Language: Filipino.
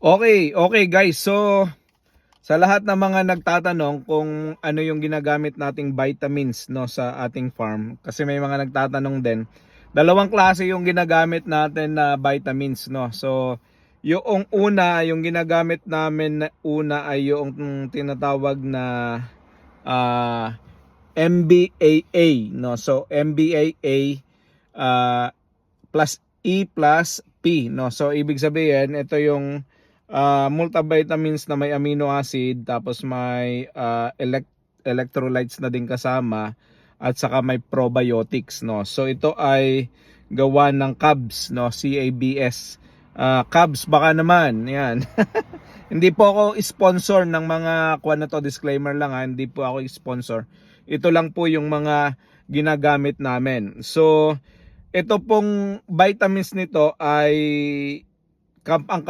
Okay guys. So, sa lahat ng mga nagtatanong kung ano yung ginagamit nating vitamins no sa ating farm, kasi may mga nagtatanong din. Dalawang klase yung ginagamit natin na vitamins no. So, yung una, yung ginagamit namin na una ay yung tinatawag na MBAA no. So, MBAA plus E plus P no. So ibig sabihin ito yung multivitamins na may amino acid, tapos may electrolytes na din kasama, at saka may probiotics no. So ito ay gawa ng CABS no, CABS. CABS baka naman yan. Hindi po ako sponsor ng mga kuha na to, disclaimer lang ha, hindi po ako sponsor. Ito lang po yung mga ginagamit namin. So ito pong vitamins nito ay ang